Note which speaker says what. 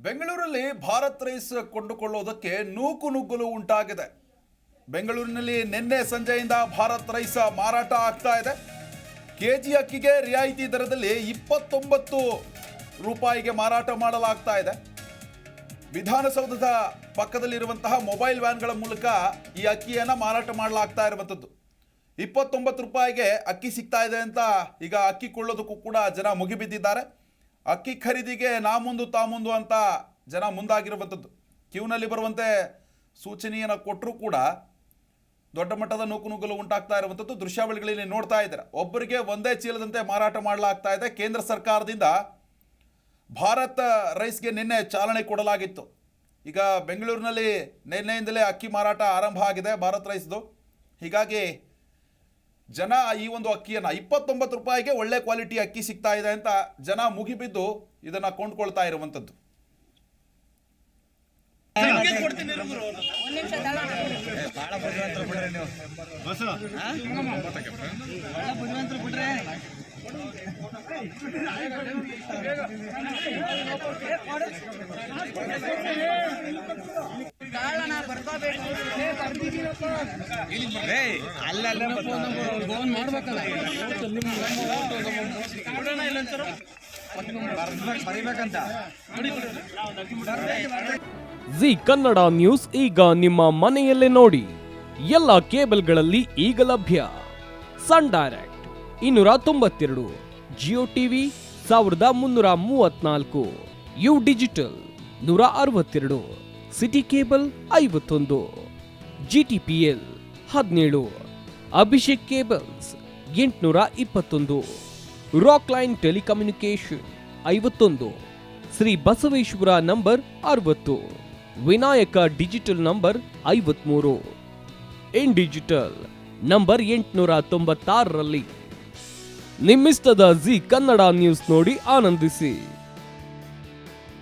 Speaker 1: ಬೆಂಗಳೂರಲ್ಲಿ ಭಾರತ್ ರೈಸ್ ಕೊಂಡುಕೊಳ್ಳುವುದಕ್ಕೆ ನೂಕುನುಗ್ಗಲು ಉಂಟಾಗಿದೆ. ಬೆಂಗಳೂರಿನಲ್ಲಿ ನಿನ್ನೆ ಸಂಜೆಯಿಂದ ಭಾರತ್ ರೈಸ್ ಮಾರಾಟ ಆಗ್ತಾ ಇದೆ. ಕೆಜಿ ಅಕ್ಕಿಗೆ ರಿಯಾಯಿತಿ ದರದಲ್ಲಿ 29 ರೂಪಾಯಿಗೆ ಮಾರಾಟ ಮಾಡಲಾಗ್ತಾ ಇದೆ. ವಿಧಾನಸೌಧದ ಪಕ್ಕದಲ್ಲಿರುವಂತಹ ಮೊಬೈಲ್ ವ್ಯಾನ್ಗಳ ಮೂಲಕ ಈ ಅಕ್ಕಿಯನ್ನು ಮಾರಾಟ ಮಾಡಲಾಗ್ತಾ ಇರುವಂಥದ್ದು. 29 ರೂಪಾಯಿಗೆ ಅಕ್ಕಿ ಸಿಗ್ತಾ ಇದೆ ಅಂತ ಈಗ ಅಕ್ಕಿ ಕೊಳ್ಳೋದಕ್ಕೂ ಕೂಡ ಜನ ಮುಗಿಬಿದ್ದಿದ್ದಾರೆ. ಅಕ್ಕಿ ಖರೀದಿಗೆ ನಾ ಮುಂದು ತಾ ಮುಂದು ಅಂತ ಜನ ಮುಂದಾಗಿರುವಂಥದ್ದು. ಕ್ಯೂನಲ್ಲಿ ಬರುವಂತೆ ಸೂಚನೆಯನ್ನು ಕೊಟ್ಟರೂ ಕೂಡ ದೊಡ್ಡ ಮಟ್ಟದ ನೂಕುನುಗ್ಗಲು ಉಂಟಾಗ್ತಾ ಇರುವಂಥದ್ದು ದೃಶ್ಯಾವಳಿಗಳಲ್ಲಿ ನೋಡ್ತಾ ಇದ್ದಾರೆ. ಒಬ್ಬರಿಗೆ ಒಂದೇ ಚೀಲದಂತೆ ಮಾರಾಟ ಮಾಡಲಾಗ್ತಾ ಇದೆ. ಕೇಂದ್ರ ಸರ್ಕಾರದಿಂದ ಭಾರತ್ ರೈಸ್ಗೆ ನಿನ್ನೆ ಚಾಲನೆ ಕೊಡಲಾಗಿತ್ತು. ಈಗ ಬೆಂಗಳೂರಿನಲ್ಲಿ ನಿನ್ನೆಯಿಂದಲೇ ಅಕ್ಕಿ ಮಾರಾಟ ಆರಂಭ ಆಗಿದೆ ಭಾರತ್ ರೈಸ್ದು. ಹೀಗಾಗಿ ಜನ ಈ ಒಂದು ಅಕ್ಕಿಯನ್ನು 29 ರೂಪಾಯಿಗೆ ಒಳ್ಳೆ ಕ್ವಾಲಿಟಿ ಅಕ್ಕಿ ಸಿಗ್ತಾ ಇದೆ ಅಂತ ಜನ ಮುಗಿಬಿದ್ದು ಇದನ್ನು ಕೊಂಡ್ಕೊಳ್ತಾ ಇರುವಂಥದ್ದು.
Speaker 2: ಜಿ ಕನ್ನಡ ನ್ಯೂಸ್ ಈಗ ನಿಮ್ಮ ಮನೆಯಲ್ಲೇ ನೋಡಿ. ಎಲ್ಲ ಕೇಬಲ್ಗಳಲ್ಲಿ ಈಗ ಲಭ್ಯ. Sun Direct 292, Jio TV 1334, U digital 162, city cable 51, GTPL 17, Abhishek cables 821, rock line telecommunication 51, Shri Basaveshwara number 60, Vinayaka digital number 53, in digital number 896ರಲ್ಲಿ. ನಿಮ್ಮಿಸ್ತದ ಜಿ ಕನ್ನಡ ನ್ಯೂಸ್ ನೋಡಿ ಆನಂದಿಸಿ.